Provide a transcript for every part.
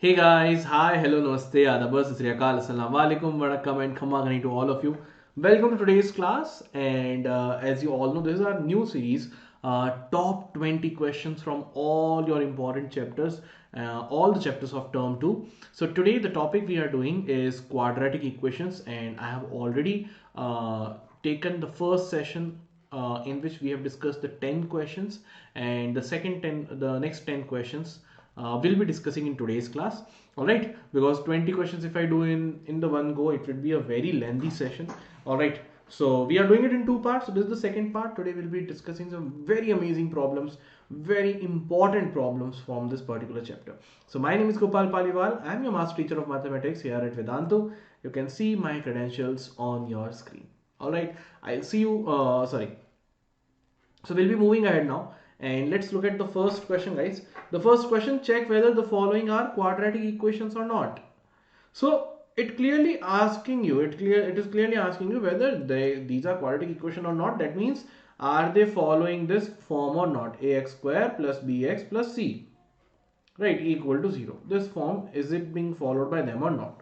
Hey guys, hi, hello, namaste, adab, sri akal, assalamu alaikum, vanakkam and khamagani to all of you. Welcome to today's class, and as you all know, this is our new series, top 20 questions from all your important chapters, all the chapters of term 2. So today the topic we are doing is quadratic equations, and I have already taken the first session in which we have discussed the 10 questions, and the next 10 questions we'll be discussing in today's class. All right, because 20 questions if I do in the one go, it would be a very lengthy session. All right, so we are doing it in two parts. So this is the second part. Today we'll be discussing some very amazing problems, very important problems from this particular chapter. So my name is Gopal Paliwal. I'm your master teacher of mathematics here at Vedantu. You can see my credentials on your screen. All right, I'll see you so we'll be moving ahead now, and let's look at the first question, guys. The first question: check whether the following are quadratic equations or not. So it clearly asking you, it is clearly asking you whether these are quadratic equation or not. That means, are they following this form or not? Ax square plus bx plus c, right, equal to 0. This form, is it being followed by them or not?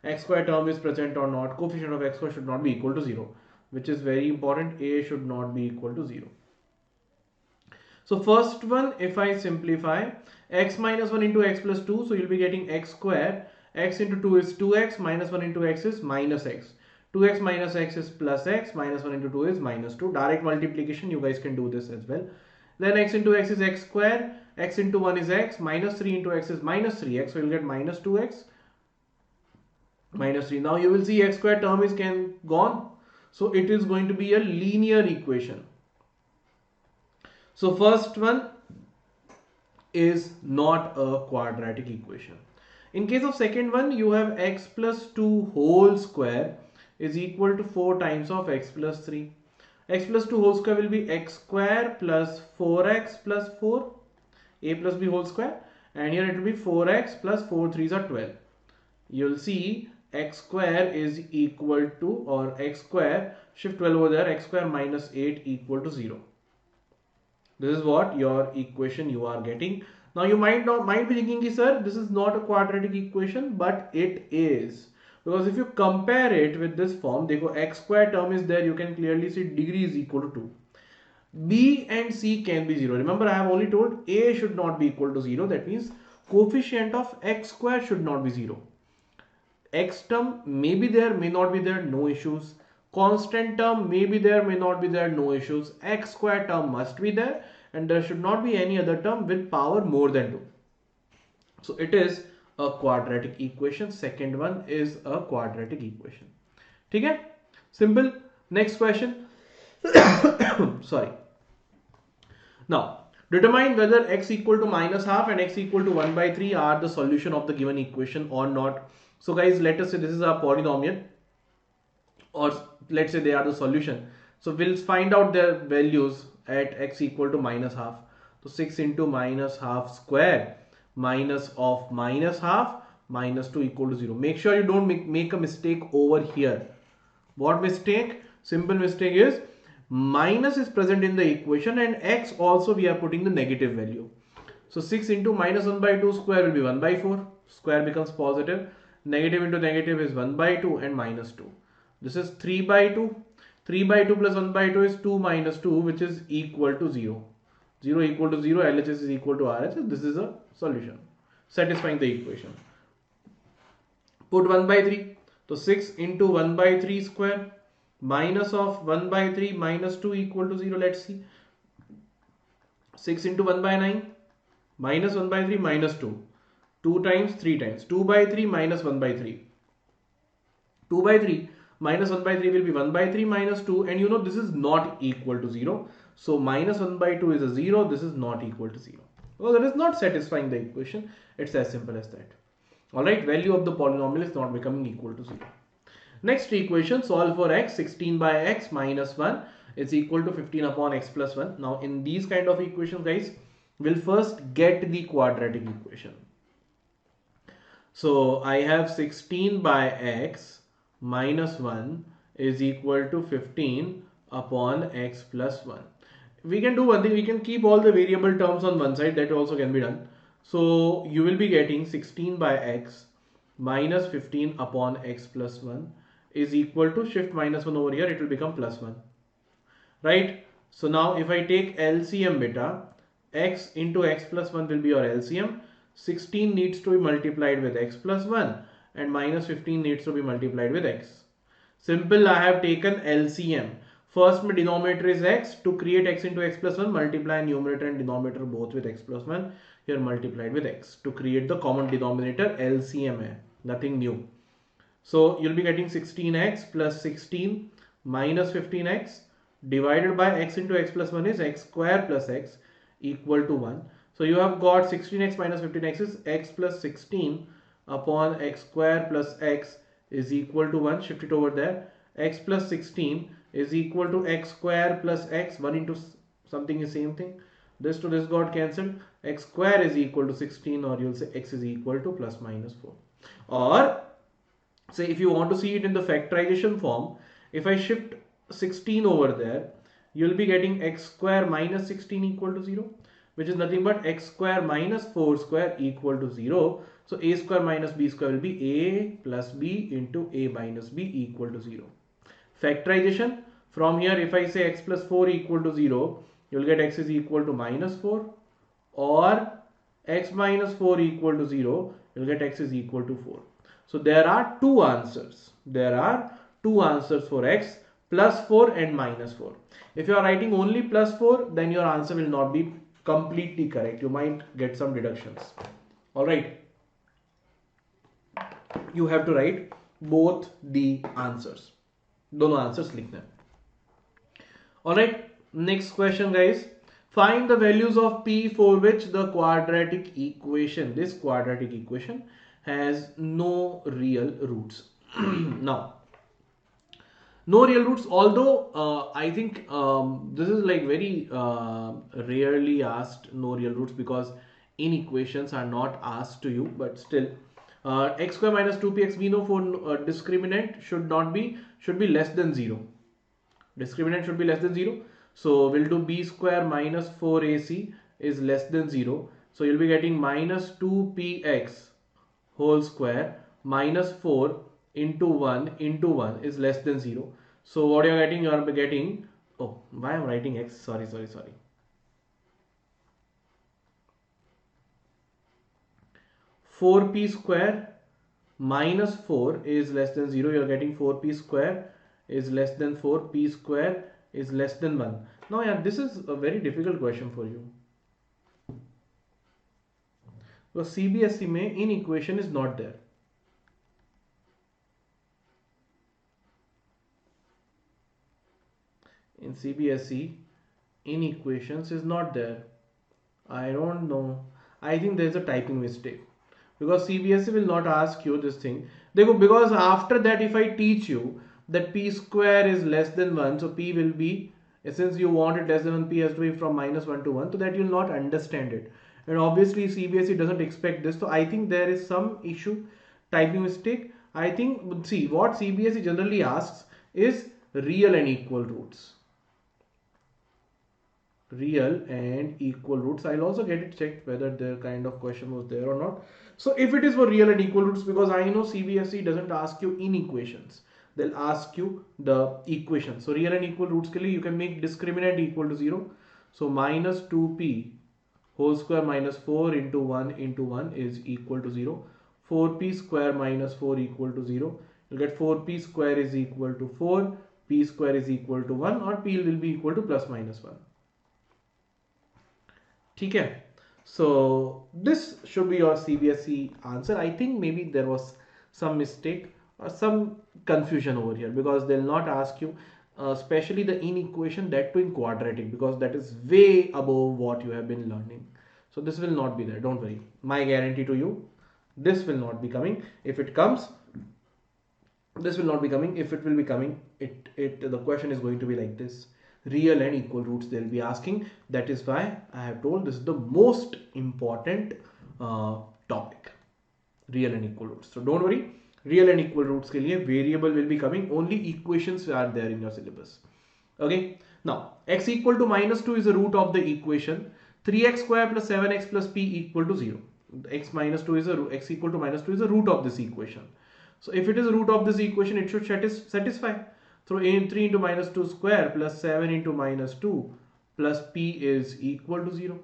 X square term is present or not? Coefficient of x square should not be equal to 0, which is very important. A should not be equal to 0. So first one, if I simplify, x minus 1 into x plus 2, so you'll be getting x square. X into 2 is 2x, minus 1 into x is minus x. 2x minus x is plus x, minus 1 into 2 is minus 2. Direct multiplication, you guys can do this as well. Then x into x is x square, x into 1 is x, minus 3 into x is minus 3x, so you'll get minus 2x, minus 3. Now you will see x square term is gone, so it is going to be a linear equation. So first one is not a quadratic equation. In case of second one, you have x plus 2 whole square is equal to 4 times of x plus 3. X plus 2 whole square will be x square plus 4x plus 4, a plus b whole square, and here it will be 4x plus 4 3s are 12. You'll see x square is equal to, or x square, shift 12 over there, x square minus 8 equal to 0. This is what your equation you are getting. Now you might be thinking, sir, this is not a quadratic equation, but it is. Because if you compare it with this form, देखो x square term is there, you can clearly see degree is equal to 2. B and C can be 0. Remember, I have only told A should not be equal to 0. That means coefficient of x square should not be 0. X term may be there, may not be there, no issues. Constant term may be there, may not be there, no issues. X square term must be there, and there should not be any other term with power more than 2. So it is a quadratic equation. Second one is a quadratic equation. Okay? Simple. Next question. Sorry. Now, determine whether x equal to minus half and x equal to 1 by 3 are the solution of the given equation or not. So guys, let us say this is our polynomial, or let's say they are the solution. So we'll find out their values at x equal to minus half. So 6 into minus half square minus of minus half minus 2 equal to 0. Make sure you don't make a mistake over here. What mistake? Simple mistake is minus is present in the equation, and x also we are putting the negative value. So 6 into minus 1 by 2 square will be 1 by 4. Square becomes positive. Negative into negative is 1 by 2 and minus 2. This is 3 by 2. 3 by 2 plus 1 by 2 is 2 minus 2, which is equal to 0. 0 equal to 0, LHS is equal to RHS. This is a solution satisfying the equation. Put 1 by 3. So 6 into 1 by 3 square minus of 1 by 3 minus 2 equal to 0. Let's see. 6 into 1 by 9 minus 1 by 3 minus 2. 2 times, 3 times. 2 by 3 minus 1 by 3. 2 by 3 minus 1 by 3 will be 1 by 3 minus 2, and you know this is not equal to 0. So minus 1 by 2 is a 0. This is not equal to 0. Well, that is not satisfying the equation. It's as simple as that. Alright, value of the polynomial is not becoming equal to 0. Next equation, solve for x. 16 by x minus 1 is equal to 15 upon x plus 1. Now in these kind of equations, guys, we'll first get the quadratic equation. So I have 16 by x minus 1 is equal to 15 upon x plus 1. We can do one thing, we can keep all the variable terms on one side, that also can be done. So you will be getting 16 by x minus 15 upon x plus 1 is equal to, shift minus 1 over here, it will become plus 1. Right? So now if I take LCM beta, x into x plus 1 will be your LCM. 16 needs to be multiplied with x plus 1 and minus 15 needs to be multiplied with x. Simple, I have taken LCM. First my denominator is x. To create x into x plus 1, multiply numerator and denominator both with x plus 1. Here multiplied with x. To create the common denominator, LCM hai. Nothing new. So you'll be getting 16x plus 16 minus 15x divided by x into x plus 1 is x square plus x equal to 1. So you have got 16x minus 15x is x plus 16 upon x square plus x is equal to 1. Shift it over there. X plus 16 is equal to x square plus x. 1 into something is same thing. This to this got cancelled. X square is equal to 16, or you'll say x is equal to plus minus 4. Or say if you want to see it in the factorization form, if I shift 16 over there, you'll be getting x square minus 16 equal to 0, which is nothing but x square minus 4 square equal to 0. So a square minus b square will be a plus b into a minus b equal to 0. Factorization, from here if I say x plus 4 equal to 0, you'll get x is equal to minus 4, or x minus 4 equal to 0, you'll get x is equal to 4. So there are two answers. There are two answers for x, plus 4 and minus 4. If you are writing only plus 4, then your answer will not be completely correct. You might get some deductions. Alright. You have to write both the answers. Dono answers लिखना है. Alright. Next question, guys. Find the values of p for which the quadratic equation, this quadratic equation, has no real roots. Now, no real roots, although I think this is like very rarely asked, no real roots, because in equations are not asked to you, but still x square minus 2px, we know for discriminant should be less than 0. Discriminant should be less than 0. So we'll do b square minus 4ac is less than 0. So you'll be getting minus 2px whole square minus 4 into 1 is less than 0. So what you are getting? You are getting, oh, why am I writing x? Sorry. 4p square minus 4 is less than 0. You are getting 4p square is less than 4. P square is less than 1. Now, yeah, this is a very difficult question for you. Because CBSE में in equation is not there. In CBSE, in equations is not there. I don't know. I think there is a typing mistake. Because CBSE will not ask you this thing. Because after that, if I teach you that p square is less than 1, so p will be, since you want it less than 1, p has to be from minus 1 to 1, so that you will not understand it. And obviously CBSE doesn't expect this. So I think there is some issue, typing mistake. I think, see, what CBSE generally asks is real and equal roots. Real and equal roots. I'll also get it checked whether the kind of question was there or not. So if it is for real and equal roots, because I know CBSE doesn't ask you in equations, they'll ask you the equation. So real and equal roots ke liye you can make discriminant equal to 0. So minus 2p whole square minus 4 into 1 is equal to 0. 4p square minus 4 equal to 0. You'll get 4p square is equal to 4, p square is equal to 1, or p will be equal to plus minus 1. Okay. So this should be your CBSE answer. I think maybe there was some mistake or some confusion over here, because they'll not ask you especially the in equation, that too in quadratic, because that is way above what you have been learning. So this will not be there, don't worry. My guarantee to you, this will not be coming. If it comes, this will not be coming. If it will be coming, the question is going to be like this: real and equal roots they'll be asking. That is why I have told this is the most important topic, real and equal roots. So don't worry, real and equal roots ke liye variable will be coming, only equations are there in your syllabus. Okay, now x equal to minus 2 is the root of the equation 3x square plus 7x plus p equal to 0. X minus 2 is x equal to minus 2 is the root of this equation. So if it is a root of this equation, it should satisfy. So 3 into minus 2 square plus 7 into minus 2 plus p is equal to 0.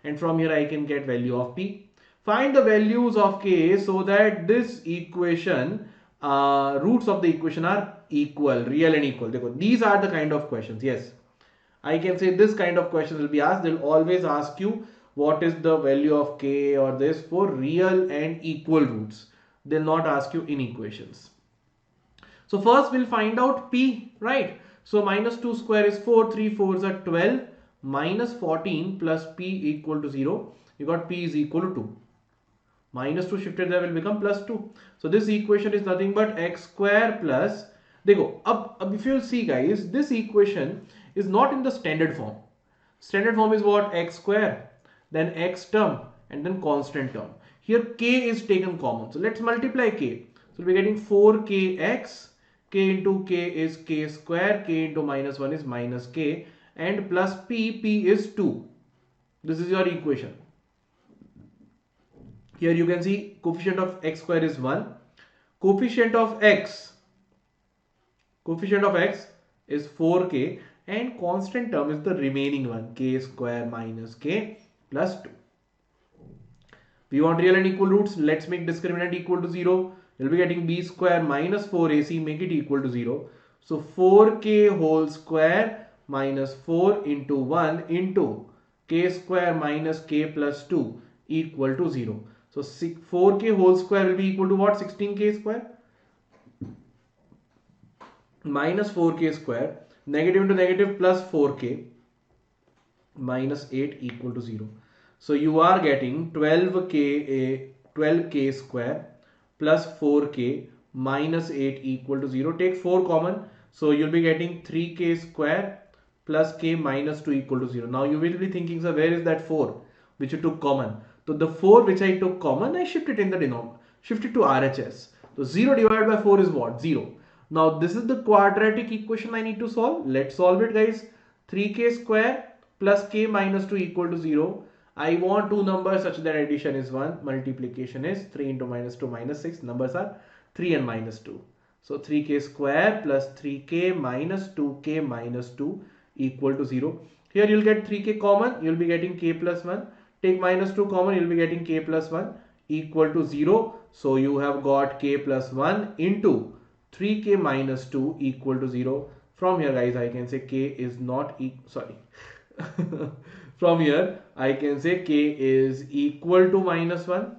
And from here I can get value of p. Find the values of k so that this equation, roots of the equation are equal, real and equal. These are the kind of questions. Yes, I can say this kind of questions will be asked. They'll always ask you what is the value of k or this for real and equal roots. They'll not ask you in equations. So first we'll find out p, right? So minus 2 square is 4, 3 4s are 12, minus 14 plus p equal to 0. You got p is equal to 2. Minus 2 shifted there will become plus 2. So this equation is nothing but x square plus, if you'll see guys, this equation is not in the standard form. Standard form is what? X square, then x term, and then constant term. Here k is taken common. So let's multiply k. So we're getting 4kx, k into k is k square, k into minus 1 is minus k, and plus p is 2. This is your equation. Here you can see coefficient of x square is 1. Coefficient of x is 4k, and constant term is the remaining one, k square minus k plus 2. We want real and equal roots. Let's make discriminant equal to 0. You'll be getting b square minus 4ac, make it equal to 0. So 4k whole square minus 4 into 1 into k square minus k plus 2 equal to 0. So 4k whole square will be equal to what? 16k square minus 4k square, negative into negative plus 4k minus 8 equal to 0. So you are getting 12k square plus 4k minus 8 equal to 0. Take 4 common. So you'll be getting 3k square plus k minus 2 equal to 0. Now you will be thinking, sir, where is that 4 which you took common? So the 4 which I took common, I shifted in the denominator, shifted to RHS. So 0 divided by 4 is what? 0. Now this is the quadratic equation I need to solve. Let's solve it, guys. 3k square plus k minus 2 equal to 0. I want two numbers such that addition is 1, multiplication is 3 into minus 2 minus 6. Numbers are 3 and minus 2. So 3k square plus 3k minus 2k minus 2 equal to 0. Here you'll get 3k common, you'll be getting k plus 1. Take minus 2 common, you'll be getting k plus 1 equal to 0. So you have got k plus 1 into 3k minus 2 equal to 0. From here, guys, I can say k is not from here I can say k is equal to minus 1,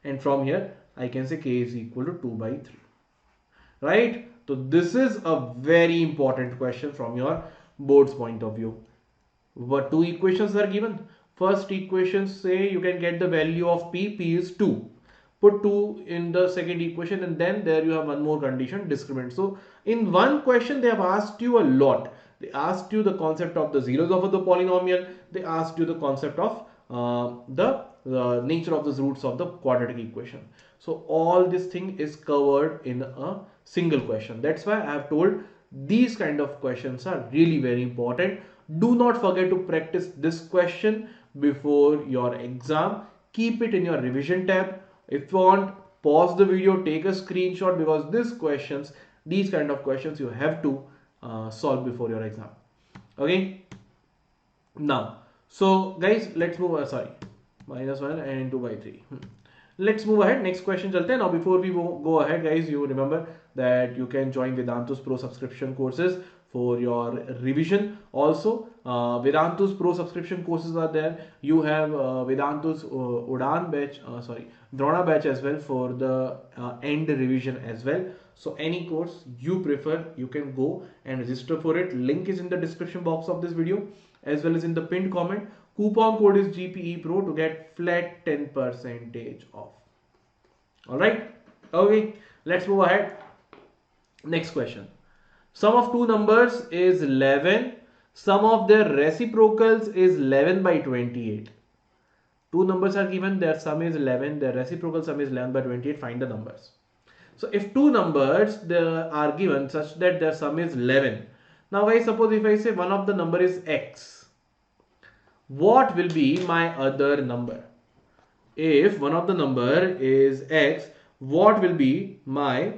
and from here I can say k is equal to 2 by 3, right? So this is a very important question from your board's point of view. What two equations are given? First equation, say you can get the value of p is 2. Put 2 in the second equation, and then there you have one more condition, discriminant. So in one question they have asked you a lot. They asked you the concept of the zeros of the polynomial. They asked you the concept of the nature of the roots of the quadratic equation. So all this thing is covered in a single question. That's why I have told these kind of questions are really very important. Do not forget to practice this question before your exam. Keep it in your revision tab. If you want, pause the video, take a screenshot, because these kind of questions you have to solve before your exam. Okay. Now, so guys, let's move. Minus 1 and 2 by 3. Let's move ahead. Next question chalte hain. Now before we go ahead, guys, you remember that you can join Vedantu's Pro subscription courses for your revision. Also, Vedantu's Pro subscription courses are there. You have Vedantu's DRONA batch as well for the end revision as well. So any course you prefer, you can go and register for it. Link is in the description box of this video as well as in the pinned comment. Coupon code is GPE Pro to get flat 10% off. Alright, okay, let's move ahead. Next question. Sum of two numbers is 11. Sum of their reciprocals is 11 by 28. Two numbers are given, their sum is 11, their reciprocal sum is 11 by 28. Find the numbers. So if two numbers are given such that their sum is 11. Now guys, suppose if I say one of the number is x, what will be my other number? If one of the number is x, what will be my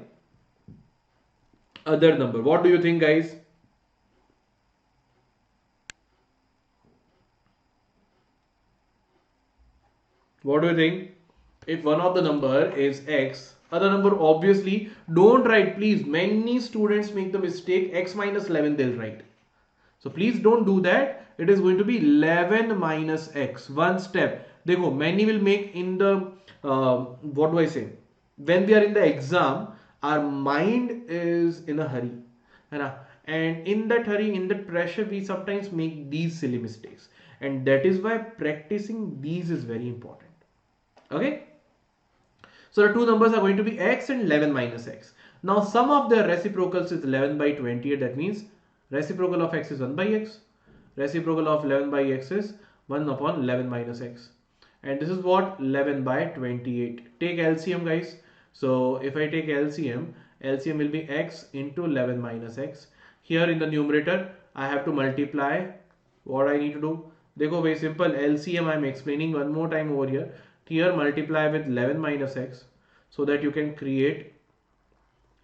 other number? What do you think, guys? What do you think? If one of the number is x, other number obviously don't write, please. Many students make the mistake x minus 11 they'll write. So please don't do that. It is going to be 11 minus x. One step. Dekho, many will make in the what do I say? When we are in the exam, our mind is in a hurry, and in that hurry, in that pressure, we sometimes make these silly mistakes, and that is why practicing these is very important. Okay. So the two numbers are going to be x and 11 minus x. Now sum of their reciprocals is 11 by 28. That means reciprocal of x is 1 by x. Reciprocal of 11 by x is 1 upon 11 minus x. And this is what? 11 by 28. Take LCM, guys. So if I take LCM, LCM will be x into 11 minus x. Here in the numerator, I have to multiply. What I need to do? Dekho, very simple. LCM I am explaining one more time over here. Here multiply with 11 minus x so that you can create,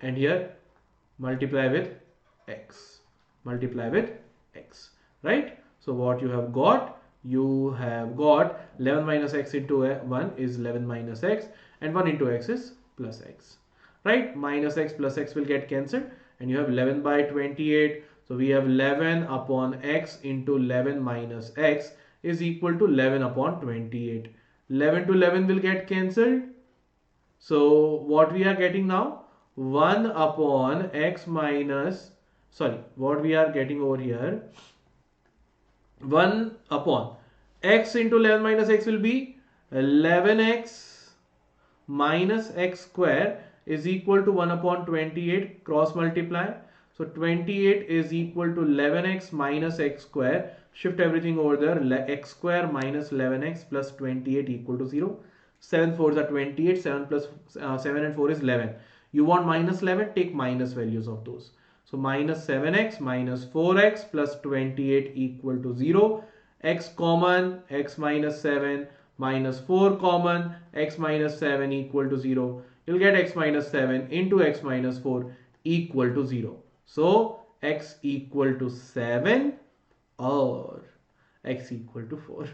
and here multiply with x. Multiply with x, right? So what you have got? You have got 11 minus x into 1 is 11 minus x, and 1 into x is plus x, right? Minus x plus x will get cancelled, and you have 11 by 28. So we have 11 upon x into 11 minus x is equal to 11 upon 28. 11 to 11 will get cancelled. So what we are getting now? 1 upon x minus, sorry, what we are getting over here? 1 upon x into 11 minus x will be 11x minus x square is equal to 1 upon 28. Cross multiply. So 28 is equal to 11x minus x square. Shift everything over there. X square minus 11x plus 28 equal to 0. 7 4s are 28. 7 plus 7 and 4 is 11. You want minus 11? Take minus values of those. So minus 7x minus 4x plus 28 equal to 0. X common, x minus 7 minus 4 common, x minus 7 equal to 0. You'll get x minus 7 into x minus 4 equal to 0. So x equal to 7 or x equal to 4,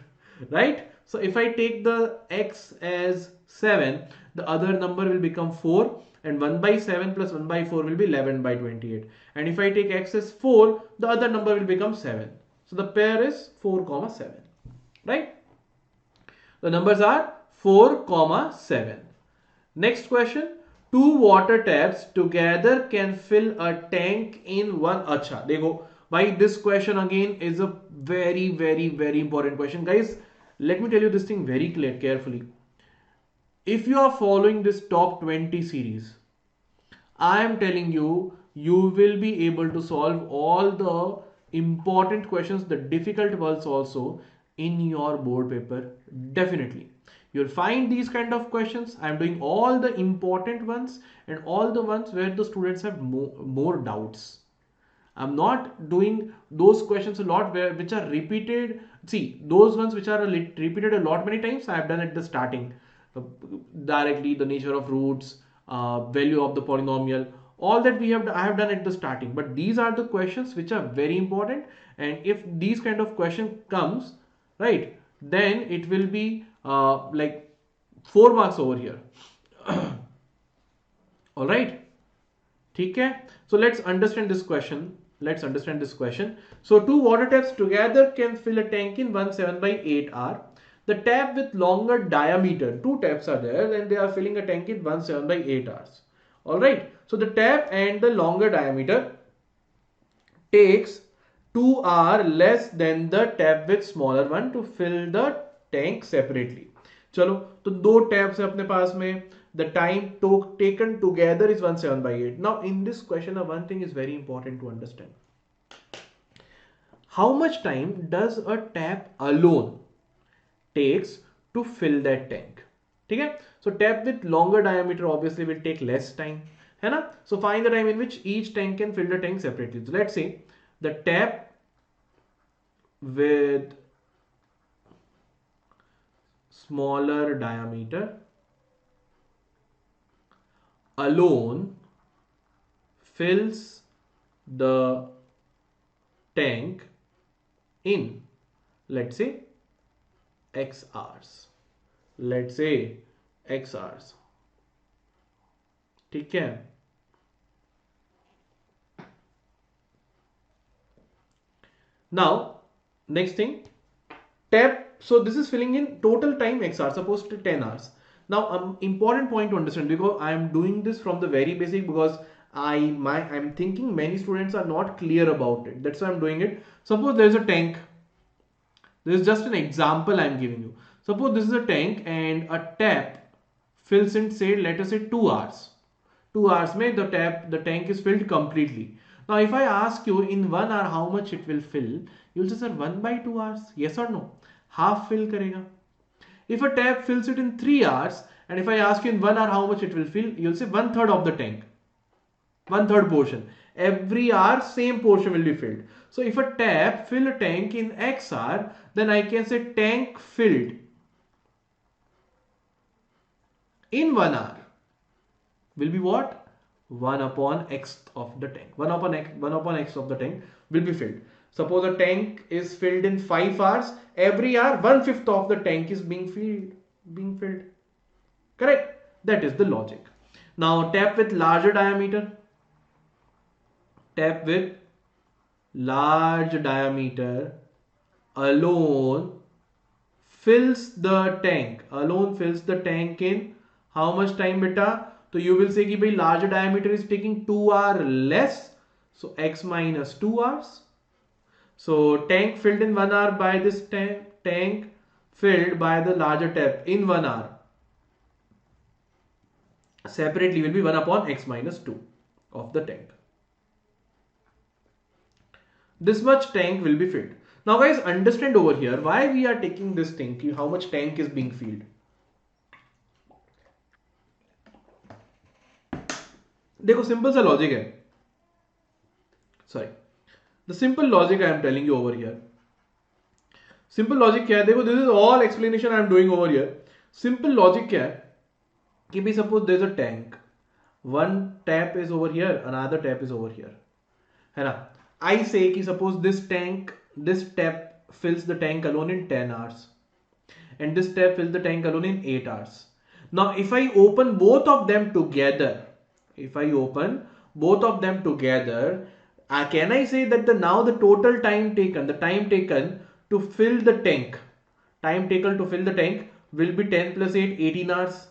right? So if I take the x as 7, the other number will become 4, and 1 by 7 plus 1 by 4 will be 11 by 28. And if I take x as 4, the other number will become 7. So the pair is 4 comma 7, right? The numbers are 4 comma 7. Next question. Two water taps together can fill a tank in one. Acha, dekho, why this question again is a very important question. Guys, let me tell you this thing very carefully. If you are following this top 20 series, I am telling you, you will be able to solve all the important questions, the difficult ones also in your board paper. Definitely. You'll find these kind of questions. I'm doing all the important ones and all the ones where the students have more doubts. I'm not doing those questions a lot which are repeated. See, those ones which are repeated a lot many times, I have done at the starting. Directly the nature of roots, value of the polynomial, all that I have done at the starting. But these are the questions which are very important, and if these kind of question comes, right, then it will be like 4 marks over here. All right, okay. So let's understand this question. So two water taps together can fill a tank in 7 by 8 hour. The tap with longer diameter, two taps are there and they are filling a tank in 7 by 8 hours. All right. So the tap and the longer diameter takes 2 hours less than the tap with smaller one to fill the tank separately. चलो, तो दो taps है अपने पास में. The time taken together is 7 by 8. Now in this question, one thing is very important to understand. How much time does a tap alone takes to fill that tank? Okay? So tap with longer diameter obviously will take less time. So find the time in which each tank can fill the tank separately. So let's say the tap with smaller diameter alone fills the tank in, let's say, x hours. Let's say x hours. ठीक है. Now, next thing, tap. So this is filling in total time x hours, supposed to 10 hours. Now, important point to understand, because I am doing this from the very basic, because I'm thinking many students are not clear about it. That's why I'm doing it. Suppose there is a tank. This is just an example I'm giving you. Suppose this is a tank and a tap fills in, say, let us say 2 hours. 2 hours mein the tank is filled completely. Now if I ask you in 1 hour how much it will fill, you'll say, sir, 1 by 2 hours. Yes or no? Half fill karega. If a tap fills it in 3 hours, and if I ask you in 1 hour how much it will fill, you'll say 1/3 of the tank. 1/3 portion. Every hour same portion will be filled. So if a tap fill a tank in x hour, then I can say tank filled in 1 hour will be what? 1 upon x of the tank. 1 upon x of the tank will be filled. Suppose a tank is filled in 5 hours. Every hour 1/5 of the tank is being filled. Correct? That is the logic. Now tap with larger diameter. Tap with large diameter alone fills the tank. Alone fills the tank in how much time, beta? So you will say कि भाई larger diameter is taking 2 hours less. So x minus 2 hours. So tank filled in 1 hour by this tank filled by the larger tap in 1 hour separately will be 1 upon x minus 2 of the tank. This much tank will be filled. Now guys, understand over here why we are taking this thing, how much tank is being filled. देखो simple सा logic है. Sorry. The simple logic I am telling you over here. Simple logic क्या है? देखो, this is all explanation I am doing over here. Simple logic क्या है? कि भाई suppose there is a tank. One tap is over here, another tap is over here. है ना? I say कि suppose this tap fills the tank alone in 10 hours. And this tap fills the tank alone in 8 hours. Now if I open both of them together, can I say that now the total time taken to fill the tank, will be 10 plus 8, 18 hours.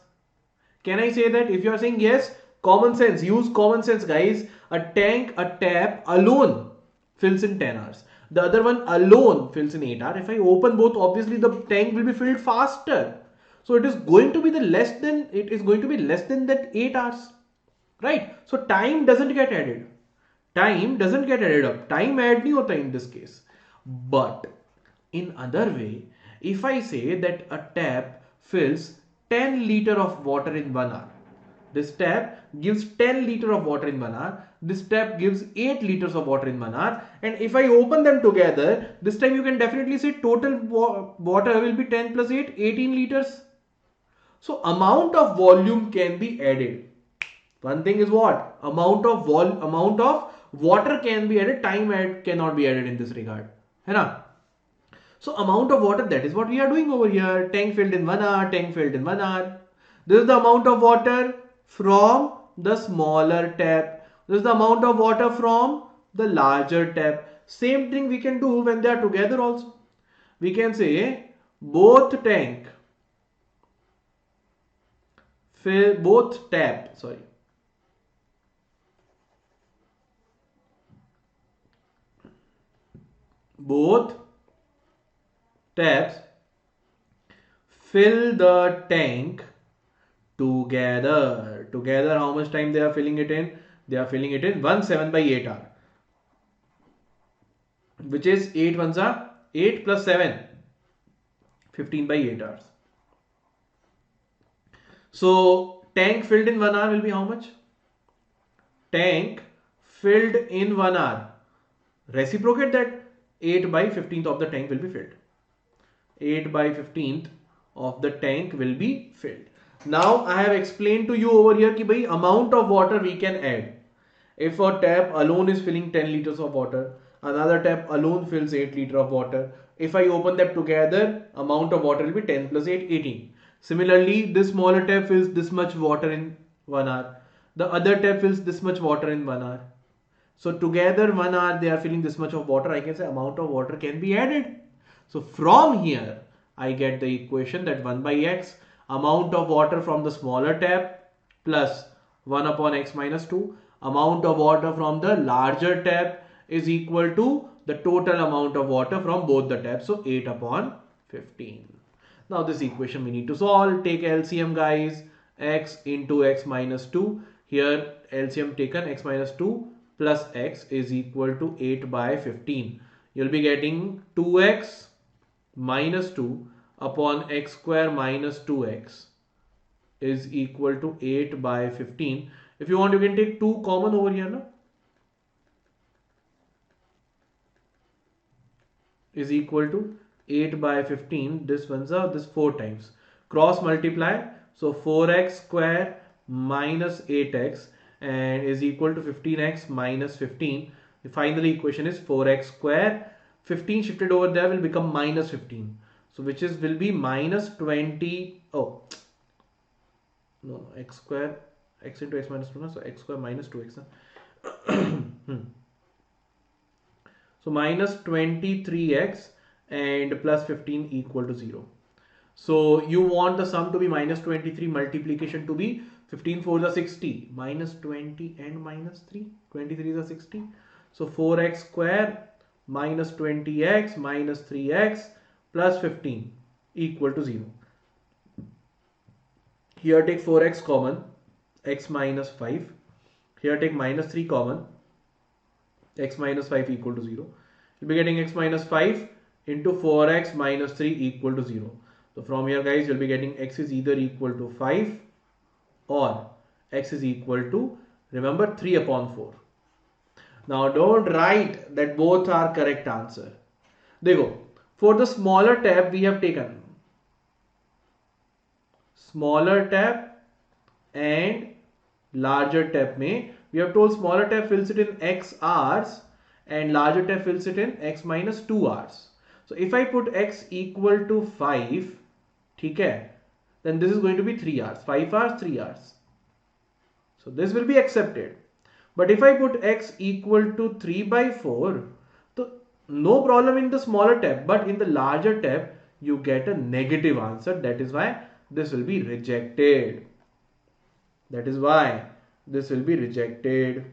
Can I say that? If you are saying yes, common sense, use common sense guys. A tap alone fills in 10 hours. The other one alone fills in 8 hours. If I open both, obviously the tank will be filled faster. So it is going to be less than that 8 hours. Right? So time doesn't get added. Time doesn't get added up. Time add nahi hota in this case. But in other way, if I say that a tap fills 10 liter of water in 1 hour. This tap gives 10 liter of water in 1 hour. This tap gives 8 liters of water in 1 hour. And if I open them together, this time you can definitely say total water will be 10 plus 8, 18 liters. So amount of volume can be added. One thing is what? Amount of water can be added. Time cannot be added in this regard. है ना? So amount of water, that is what we are doing over here. Tank filled in 1 hour, tank filled in 1 hour. This is the amount of water from the smaller tap. This is the amount of water from the larger tap. Same thing we can do when they are together also. We can say both tap both taps fill the tank together. How much time they are filling it in? They are filling it in 1/7 by 8 hour, which is 8 ones are 8 plus 7, 15 by 8 hours. So tank filled in 1 hour will be how much? Tank filled in 1 hour. Reciprocate that. 8 by 15th of the tank will be filled. 8 by 15th of the tank will be filled. Now I have explained to you over here ki bhai amount of water we can add. If a tap alone is filling 10 liters of water, another tap alone fills 8 liters of water. If I open them together, amount of water will be 10 plus 8, 18. Similarly, this smaller tap fills this much water in 1 hour. The other tap fills this much water in 1 hour. So together 1 hour they are filling this much of water. I can say amount of water can be added. So from here I get the equation that 1 by x amount of water from the smaller tap plus 1 upon x minus 2 amount of water from the larger tap is equal to the total amount of water from both the taps. So 8 upon 15. Now this equation we need to solve. Take LCM guys. X into x minus 2. Here LCM taken x minus 2 plus x is equal to 8 by 15. You'll be getting 2x minus 2 upon x square minus 2x is equal to 8 by 15. If you want, you can take 2 common over here, no? Is equal to 8 by 15. This one's this 4 times. Cross multiply. So 4x square minus 8x and is equal to 15x minus 15. The final equation is 4x square. 15 shifted over there will become minus 15. So which is will be minus 20. Oh no, x square, x into x minus 2. So x square minus 2x. So minus 23x and plus 15 equal to 0. So you want the sum to be minus 23, multiplication to be 15 4 is 60, minus 20 and minus 3, 23 is 60. So 4x square minus 20x minus 3x plus 15 equal to 0. Here take 4x common, x minus 5. Here take minus 3 common, x minus 5 equal to 0. You'll be getting x minus 5 into 4x minus 3 equal to 0. So from here guys, you'll be getting x is either equal to 5 or x is equal to, remember, 3 upon 4. Now don't write that both are correct answer. There you go. For the smaller tab we have taken smaller tab and larger tab. We have told smaller tab fills it in x hours and larger tab fills it in x minus 2 hours. So if I put x equal to 5, okay, then this is going to be 3 hours. 5 hours, 3 hours. So this will be accepted. But if I put x equal to 3 by 4, so no problem in the smaller tab, but in the larger tab you get a negative answer. That is why this will be rejected. That is why this will be rejected.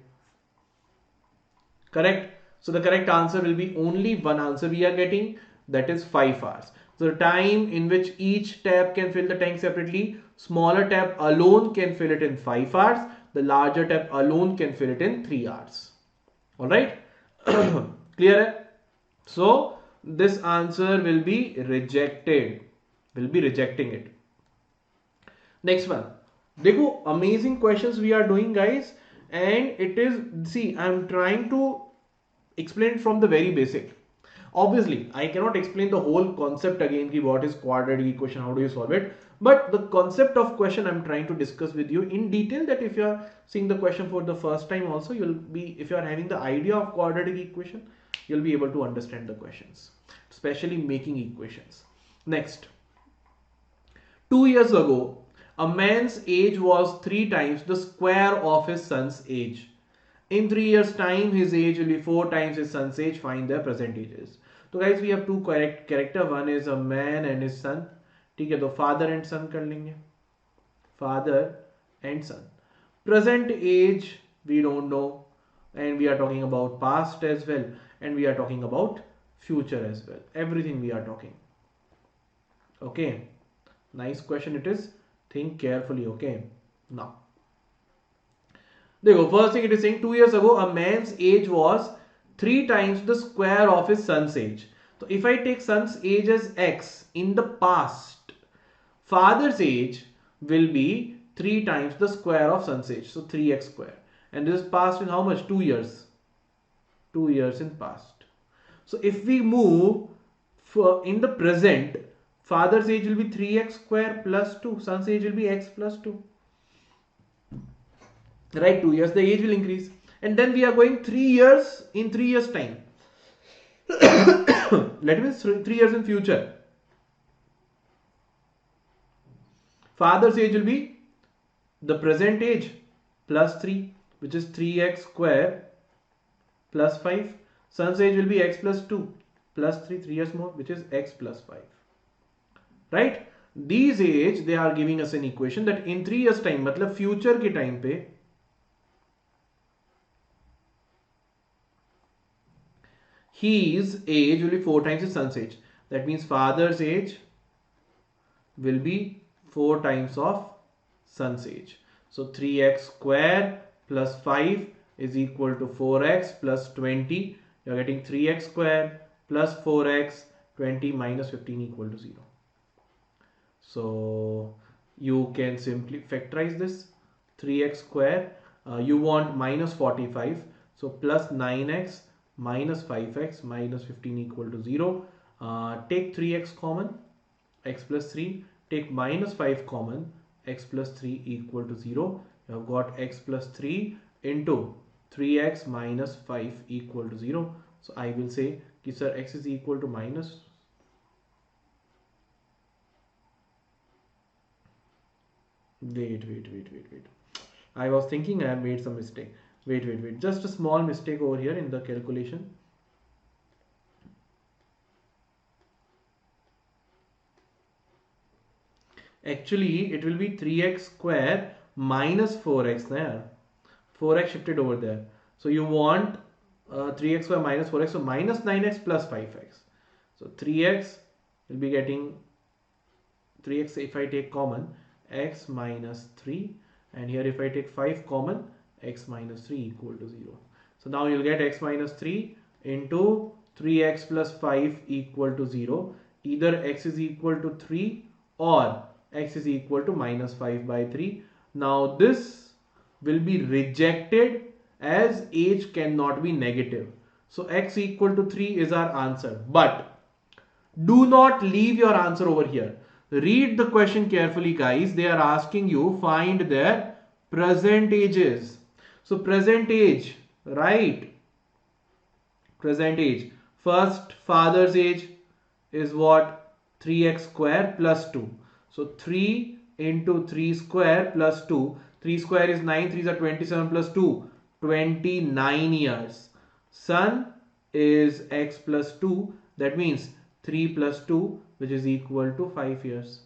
Correct? So the correct answer will be only one answer we are getting, that is 5 hours. So the time in which each tab can fill the tank separately, smaller tab alone can fill it in 5 hours. The larger tab alone can fill it in 3 hours. Alright? Clear? So this answer will be rejected. We'll be rejecting it. Next one. Dekho, amazing questions we are doing guys. And it is, see, I'm trying to explain from the very basic. Obviously, I cannot explain the whole concept again, ki what is quadratic equation, how do you solve it. But the concept of question I'm trying to discuss with you in detail, that if you are seeing the question for the first time also, you'll be, if you are having the idea of quadratic equation, you'll be able to understand the questions, especially making equations. Next. 2 years ago, a man's age was 3 times the square of his son's age. In 3 years time, his age will be 4 times his son's age. Find their present ages. So guys, we have two correct character. One is a man and his son. ठीक है, तो father and son कर लेंगे. Father and son. Present age we don't know, and we are talking about past as well, and we are talking about future as well. Everything we are talking. Okay, nice question it is. Think carefully. Okay, now. देखो, first thing it is saying 2 years ago a man's age was 3 times the square of his son's age. So if I take son's age as x in the past, father's age will be 3 times the square of son's age. So 3x square. And this is past in how much? 2 years. 2 years in past. So if we move in the present, father's age will be 3x square plus 2, son's age will be x plus 2. Right, 2 years the age will increase, and then we are going 3 years in 3 years time. Let me 3 years in future. Father's age will be the present age plus 3, which is 3x square plus 5. Son's age will be x plus 2 plus 3, 3 years more, which is x plus 5. Right? These age they are giving us an equation that in 3 years time, मतलब future के time पे his age will be 4 times his son's age. That means father's age will be 4 times of son's age. So 3x square plus 5 is equal to 4x plus 20. You are getting 3x square plus 4x, 20 minus 15 equal to 0. So you can simply factorize this. 3x square, you want minus 45. So plus 9x minus 5x minus 15 equal to 0. Take 3x common, x plus 3. Take minus 5 common, x plus 3 equal to 0. You have got x plus 3 into 3x minus 5 equal to 0. So I will say, sir, x is equal to minus. Wait. I was thinking I have made some mistake. Wait. Just a small mistake over here in the calculation. Actually, it will be 3x square minus 4x there. 4x shifted over there. So you want 3x square minus 4x. So minus 9x plus 5x. So 3x will be getting 3x if I take common, x minus 3. And here if I take 5 common, x minus 3 equal to 0. So now you'll get x minus 3 into 3x plus 5 equal to 0. Either x is equal to 3 or x is equal to minus 5 by 3. Now this will be rejected as age cannot be negative. So x equal to 3 is our answer. But do not leave your answer over here. Read the question carefully, guys. They are asking you find their present ages. So present age, right? Present age. First father's age is what? 3x square plus 2. So 3 into 3 square plus 2. 3 square is 9. 3s are 27 plus 2. 29 years. Son is x plus 2. That means 3 plus 2, which is equal to 5 years.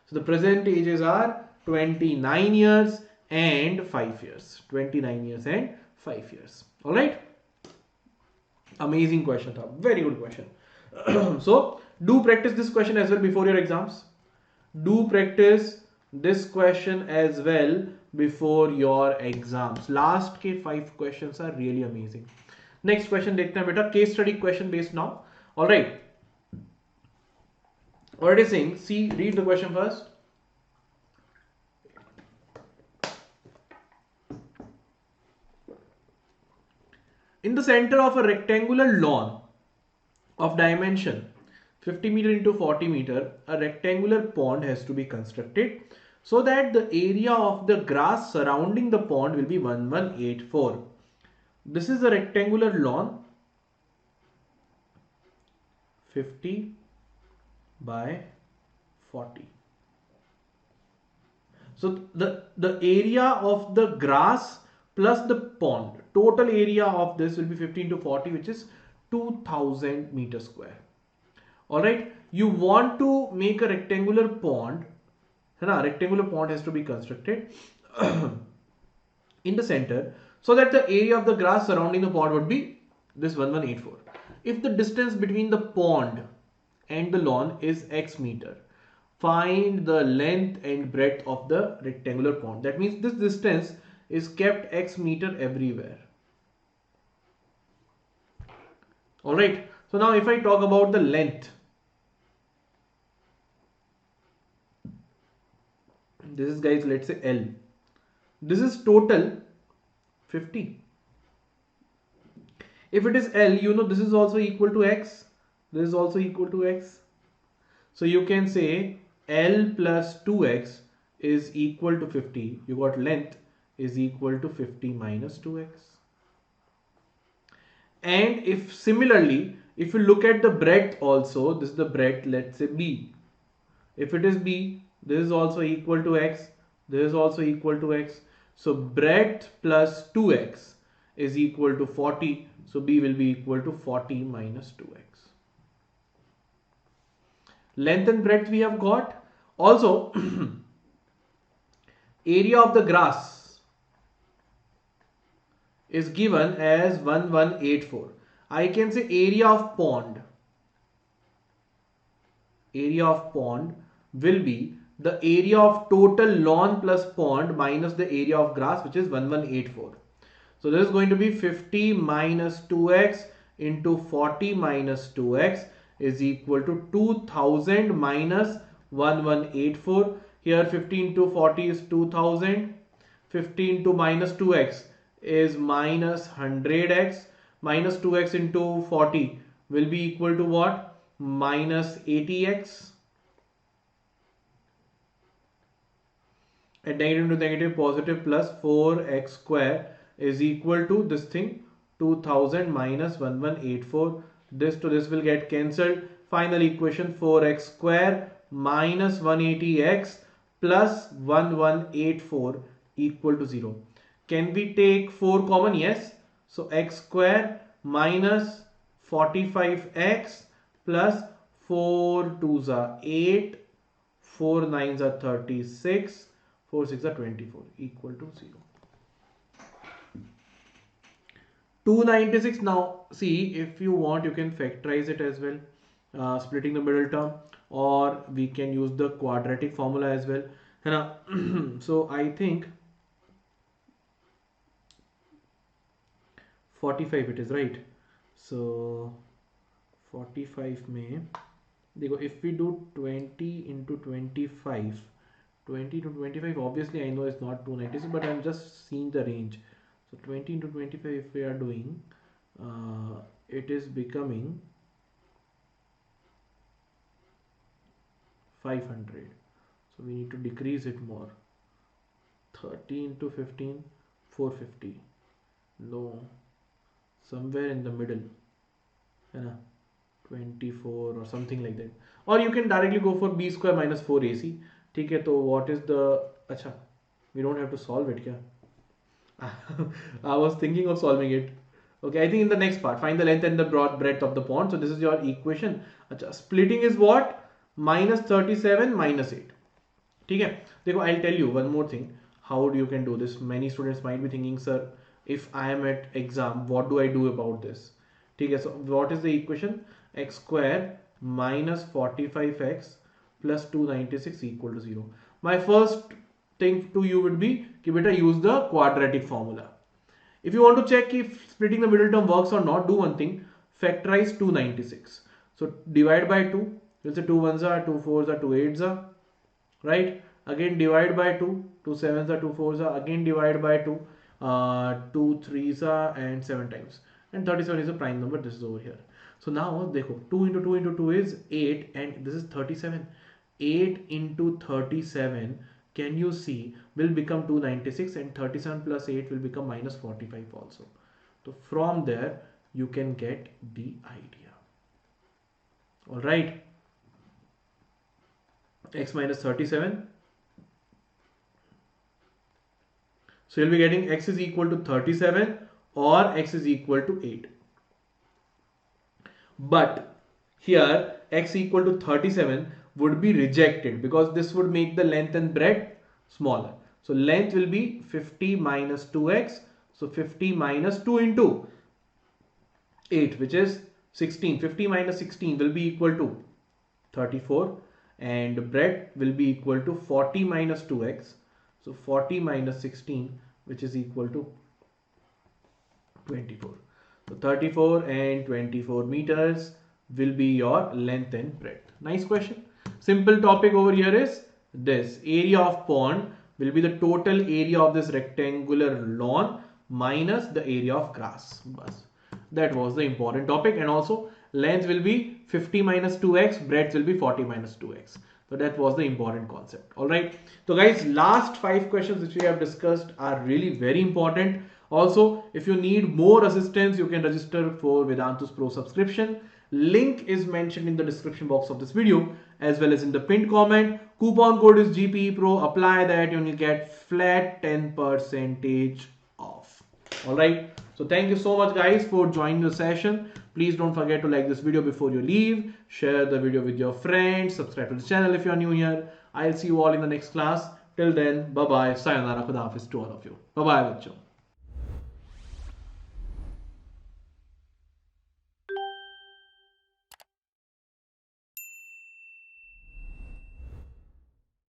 So the present ages are 29 years and 5 years. 29 years and 5 years. Alright. Amazing question. Very good question. So do practice this question as well before your exams. Do practice this question as well before your exams. Last के 5 questions are really amazing. Next question देखते हैं बेटा. Case study question based now. Alright. What it is saying, see, read the question first. In the center of a rectangular lawn of dimension 50 meter into 40 meter, a rectangular pond has to be constructed so that the area of the grass surrounding the pond will be 1184. This is a rectangular lawn 50 by 40. So the area of the grass plus the pond, total area of this will be 15 to 40, which is 2000 meter square. Alright, you want to make a rectangular pond. Rectangular pond has to be constructed in the center so that the area of the grass surrounding the pond would be this 1184. If the distance between the pond and the lawn is x meter, find the length and breadth of the rectangular pond. That means this distance is kept x meter everywhere. Alright, so now if I talk about the length, this is, guys, let's say L. This is total 50. If it is L, you know this is also equal to x. This is also equal to x. So you can say L plus 2x is equal to 50. You got length is equal to 50 minus 2x. And if similarly, if you look at the breadth also, this is the breadth, let's say B. If it is B, this is also equal to x, this is also equal to x. So breadth plus 2x is equal to 40. So B will be equal to 40 minus 2x. Length and breadth we have got. Also, area of the grass is given as 1184. I can say area of pond. Area of pond will be the area of total lawn plus pond minus the area of grass, which is 1184. So this is going to be 50 minus 2x into 40 minus 2x is equal to 2000 minus 1184. Here 50 into 40 is 2000. 50 into minus 2x is minus 100x. Minus 2x into 40 will be equal to what? Minus 80x. And negative into negative, positive plus 4x square is equal to this thing, 2000 minus 1184. This to this will get cancelled. Final equation, 4x square minus 180x plus 1184 equal to 0. Can we take 4 common? Yes. So x square minus 45x plus 4 2s are 8, 4 9s are 36, 4 6 are 24 equal to 0. 296. Now see, if you want you can factorize it as well, splitting the middle term, or we can use the quadratic formula as well. So I think 45 it is, right? So 45 may, if we do 20 into 25, 20 to 25, obviously I know it's not 296, but I'm just seeing the range. So 20 into 25, if we are doing, it is becoming 500. So we need to decrease it more. 30 into 15, 450. No, somewhere in the middle. 24 or something like that. Or you can directly go for b square minus 4ac. Okay, so what is the... Acha, we don't have to solve it. I was thinking of solving it. Okay, I think in the next part, find the length and the broad breadth of the pond. So this is your equation. Acha, splitting is what? Minus 37 minus 8. Okay, I'll tell you one more thing. How you can do this? Many students might be thinking, sir, if I am at exam, what do I do about this? Okay, so what is the equation? X square minus 45x plus 296 equal to 0. My first thing to you would be, use the quadratic formula. If you want to check if splitting the middle term works or not, do one thing, factorize 296. So divide by 2, let's say 2 1s are, 2 4s are, 2 8s are, right? Again divide by 2, 2 7s are, 2 4s are, again divide by 2, 2 3s are, and 7 times. And 37 is a prime number, this is over here. So now, 2 into 2 into 2 is 8, and this is 37. 8 into 37, can you see, will become 296, and 37 plus 8 will become minus 45 also. So from there, you can get the idea. Alright. X minus 37. So you'll be getting x is equal to 37 or x is equal to 8. But here x equal to 37 would be rejected because this would make the length and breadth smaller. So length will be 50 minus 2x. So 50 minus 2 into 8, which is 16. 50 minus 16 will be equal to 34, and breadth will be equal to 40 minus 2x. So 40 minus 16, which is equal to 24. So 34 and 24 meters will be your length and breadth. Nice question. Simple topic over here is this: area of pond will be the total area of this rectangular lawn minus the area of grass. That was the important topic. And also length will be 50 minus 2x, breadth will be 40 minus 2x. So that was the important concept. All right. So guys, last 5 questions which we have discussed are really very important. Also, if you need more assistance, you can register for Vedantu's Pro subscription. Link is mentioned in the description box of this video as well as in the pinned comment. Coupon code is GPE Pro. Apply that and you get flat 10% off. All right. So thank you so much guys for joining the session. Please don't forget to like this video before you leave. Share the video with your friends. Subscribe to the channel if you are new here. I'll see you all in the next class. Till then, bye bye. Sayonara, Khuda Hafiz to all of you. Bye bye, bachcho.